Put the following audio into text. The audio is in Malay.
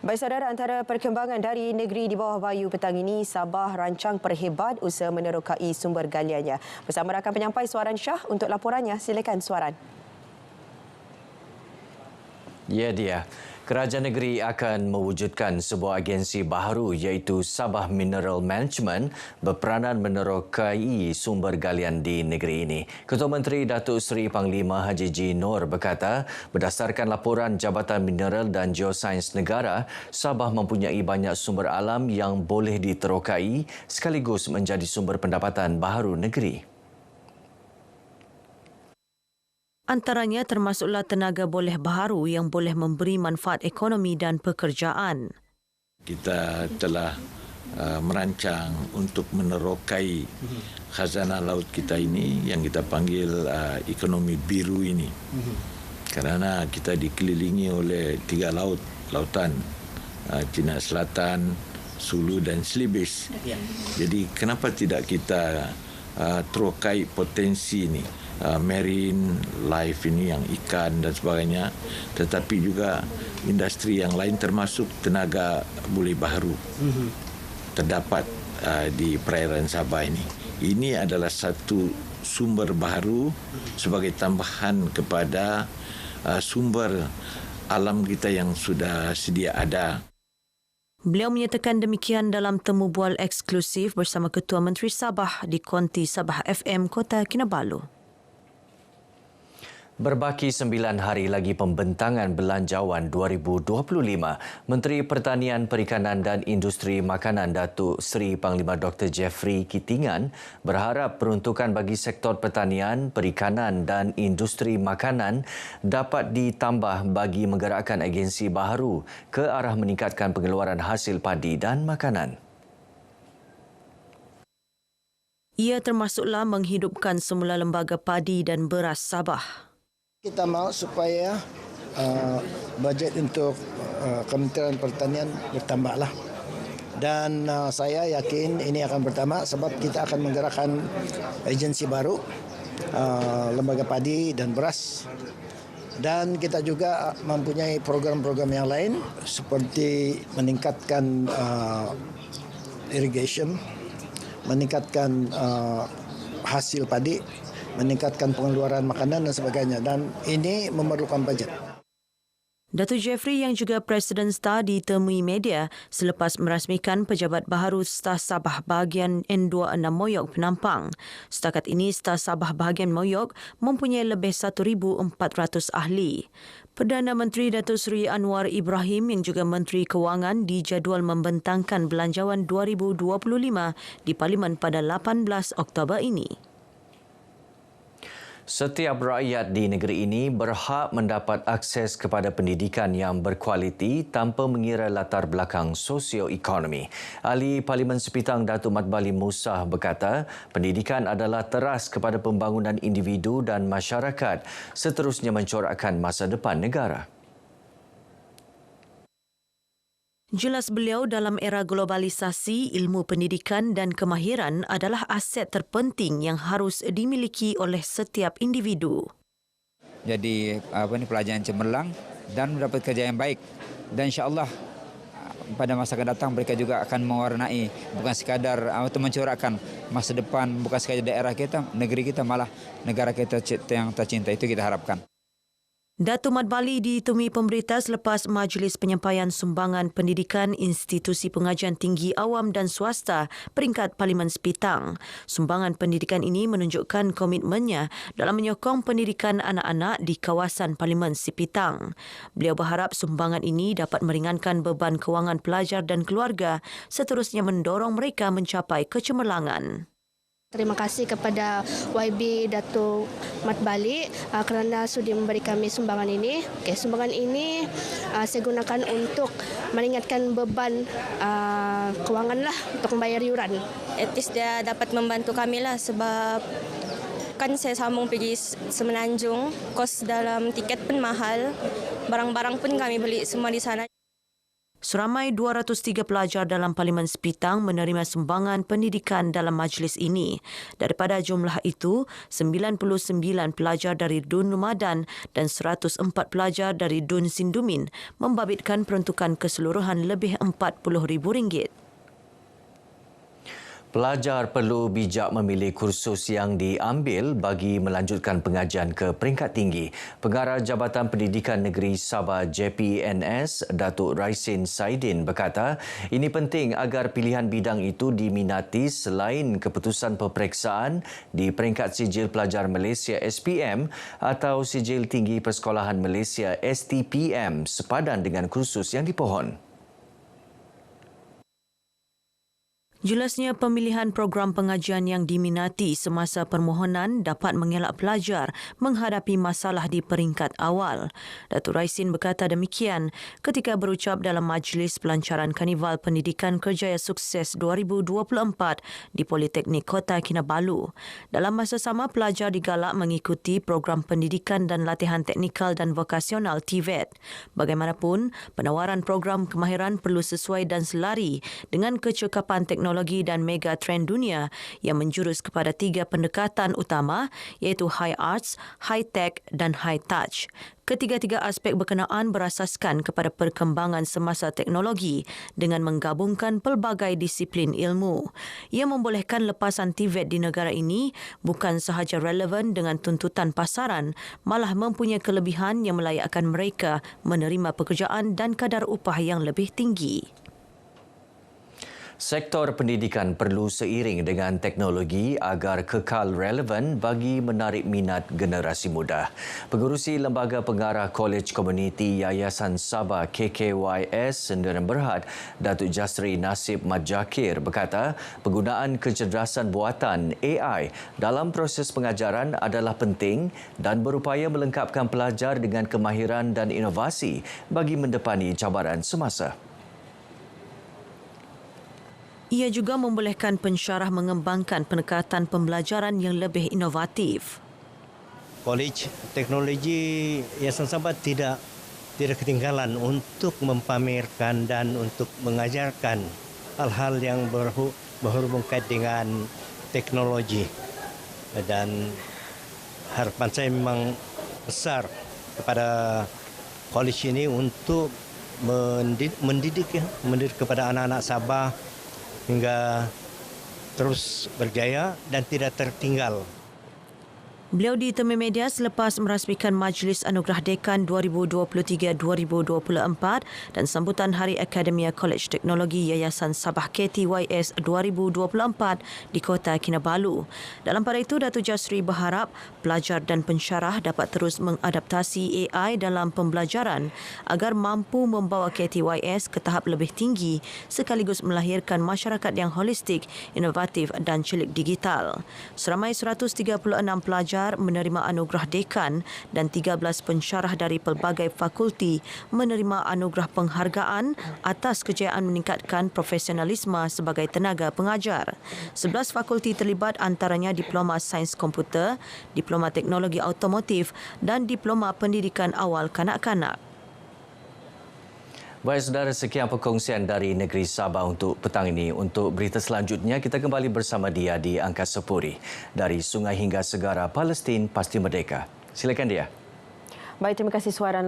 Baik saudara, antara perkembangan dari negeri di bawah bayu petang ini, Sabah rancang perhebat usaha menerokai sumber galiannya. Bersama rakan penyampai Suaran Shah untuk laporannya. Silakan Suaran. Ya dia. Kerajaan negeri akan mewujudkan sebuah agensi baharu iaitu Sabah Mineral Management berperanan menerokai sumber galian di negeri ini. Ketua Menteri Datuk Seri Panglima Haji G. Noor berkata, berdasarkan laporan Jabatan Mineral dan Geosains Negara, Sabah mempunyai banyak sumber alam yang boleh diterokai sekaligus menjadi sumber pendapatan baharu negeri. Antaranya termasuklah tenaga boleh baharu yang boleh memberi manfaat ekonomi dan pekerjaan. Kita telah merancang untuk menerokai khazanah laut kita ini yang kita panggil ekonomi biru ini. Kerana kita dikelilingi oleh 3 lautan, Cina Selatan, Sulu dan Selibis. Jadi kenapa tidak kita terokai potensi ini? Marine life ini yang ikan dan sebagainya, tetapi juga industri yang lain termasuk tenaga boleh baharu terdapat di perairan Sabah ini. Ini adalah satu sumber baharu sebagai tambahan kepada sumber alam kita yang sudah sedia ada. Beliau menyatakan demikian dalam temu bual eksklusif bersama Ketua Menteri Sabah di Konti Sabah FM Kota Kinabalu. Berbaki 9 hari lagi pembentangan Belanjawan 2025, Menteri Pertanian, Perikanan dan Industri Makanan Datuk Seri Panglima Dr. Jeffrey Kitingan berharap peruntukan bagi sektor pertanian, perikanan dan industri makanan dapat ditambah bagi menggerakkan agensi baharu ke arah meningkatkan pengeluaran hasil padi dan makanan. Ia termasuklah menghidupkan semula Lembaga Padi dan Beras Sabah. Kita mahu supaya bajet untuk Kementerian Pertanian bertambahlah. Dan saya yakin ini akan bertambah sebab kita akan menggerakkan agensi baru, Lembaga Padi dan Beras. Dan kita juga mempunyai program-program yang lain seperti meningkatkan irrigation, meningkatkan hasil padi, meningkatkan pengeluaran makanan dan sebagainya, dan ini memerlukan bajet. Datuk Jeffrey yang juga Presiden STAR ditemui media selepas merasmikan pejabat baharu STAR Sabah bahagian N26 Moyok Penampang. Setakat ini STAR Sabah bahagian Moyok mempunyai lebih 1,400 ahli. Perdana Menteri Datuk Seri Anwar Ibrahim yang juga Menteri Kewangan dijadual membentangkan Belanjawan 2025 di Parlimen pada 18 Oktober ini. Setiap rakyat di negeri ini berhak mendapat akses kepada pendidikan yang berkualiti tanpa mengira latar belakang sosioekonomi. Ahli Parlimen Sepitang Datuk Mat Bali Musa berkata, pendidikan adalah teras kepada pembangunan individu dan masyarakat, seterusnya mencorakkan masa depan negara. Jelas beliau dalam era globalisasi, ilmu pendidikan dan kemahiran adalah aset terpenting yang harus dimiliki oleh setiap individu. Jadi pelajaran cemerlang dan mendapat kerja yang baik. Dan insya-Allah pada masa akan datang mereka juga akan mewarnai bukan sekadar atau mencorakkan masa depan bukan sekadar daerah kita, negeri kita, malah negara kita yang tercinta. Itu kita harapkan. Datuk Mat Bali ditemui pemberita selepas Majlis Penyampaian Sumbangan Pendidikan Institusi Pengajian Tinggi Awam dan Swasta peringkat Parlimen Sepitang. Sumbangan pendidikan ini menunjukkan komitmennya dalam menyokong pendidikan anak-anak di kawasan Parlimen Sepitang. Beliau berharap sumbangan ini dapat meringankan beban kewangan pelajar dan keluarga, seterusnya mendorong mereka mencapai kecemerlangan. Terima kasih kepada YB Datuk Mat Bali kerana sudi memberi kami sumbangan ini. Sumbangan ini saya gunakan untuk meringankan beban kewangan lah untuk membayar yuran. At least dia dapat membantu kami lah sebab kan saya sambung pergi Semenanjung, kos dalam tiket pun mahal, barang-barang pun kami beli semua di sana. Seramai 203 pelajar dalam Parlimen Sepitang menerima sumbangan pendidikan dalam majlis ini. Daripada jumlah itu, 99 pelajar dari Dun Rumadan dan 104 pelajar dari Dun Sindumin membabitkan peruntukan keseluruhan lebih RM40,000. Pelajar perlu bijak memilih kursus yang diambil bagi melanjutkan pengajian ke peringkat tinggi. Pengarah Jabatan Pendidikan Negeri Sabah JPNS, Datuk Raisin Saidin berkata, ini penting agar pilihan bidang itu diminati selain keputusan peperiksaan di peringkat Sijil Pelajar Malaysia SPM atau Sijil Tinggi Persekolahan Malaysia STPM sepadan dengan kursus yang dipohon. Jelasnya pemilihan program pengajian yang diminati semasa permohonan dapat mengelak pelajar menghadapi masalah di peringkat awal. Datuk Raisin berkata demikian ketika berucap dalam Majlis Pelancaran Karnival Pendidikan Kerjaya Sukses 2024 di Politeknik Kota Kinabalu. Dalam masa sama, pelajar digalak mengikuti program pendidikan dan latihan teknikal dan vokasional TVET. Bagaimanapun, penawaran program kemahiran perlu sesuai dan selari dengan kecekapan teknologi dan mega trend dunia yang menjurus kepada 3 pendekatan utama iaitu High Arts, High Tech dan High Touch. Ketiga-tiga aspek berkenaan berasaskan kepada perkembangan semasa teknologi dengan menggabungkan pelbagai disiplin ilmu. Ia membolehkan lepasan TVET di negara ini bukan sahaja relevan dengan tuntutan pasaran, malah mempunyai kelebihan yang melayakkan mereka menerima pekerjaan dan kadar upah yang lebih tinggi. Sektor pendidikan perlu seiring dengan teknologi agar kekal relevan bagi menarik minat generasi muda. Pengerusi Lembaga Pengarah Kolej Komuniti Yayasan Sabah KKYS Sendirian Berhad, Datuk Jasri Nasib Mat Jakir berkata, penggunaan kecerdasan buatan AI dalam proses pengajaran adalah penting dan berupaya melengkapkan pelajar dengan kemahiran dan inovasi bagi mendepani cabaran semasa. Ia juga membolehkan pensyarah mengembangkan pendekatan pembelajaran yang lebih inovatif. Kolej Teknologi Yayasan Sabah tidak ketinggalan untuk mempamerkan dan untuk mengajarkan hal-hal yang berhubung kait dengan teknologi. Dan harapan saya memang besar kepada kolej ini untuk mendidik kepada anak-anak Sabah hingga terus berjaya dan tidak tertinggal. Beliau ditemui media selepas merasmikan Majlis Anugerah Dekan 2023-2024 dan sambutan Hari Akademia Kolej Teknologi Yayasan Sabah KTYS 2024 di Kota Kinabalu. Dalam pada itu, Datuk Jasri berharap pelajar dan pensyarah dapat terus mengadaptasi AI dalam pembelajaran agar mampu membawa KTYS ke tahap lebih tinggi sekaligus melahirkan masyarakat yang holistik, inovatif dan celik digital. Seramai 136 pelajar menerima anugerah dekan dan 13 pensyarah dari pelbagai fakulti menerima anugerah penghargaan atas kejayaan meningkatkan profesionalisme sebagai tenaga pengajar. 11 fakulti terlibat antaranya Diploma Sains Komputer, Diploma Teknologi Automotif dan Diploma Pendidikan Awal Kanak-kanak. Baik saudara, sekian perkongsian dari Negeri Sabah untuk petang ini. Untuk berita selanjutnya, kita kembali bersama Dia di Angkasa Puri. Dari sungai hingga segara Palestin pasti merdeka. Silakan Dia. Baik, terima kasih Suara.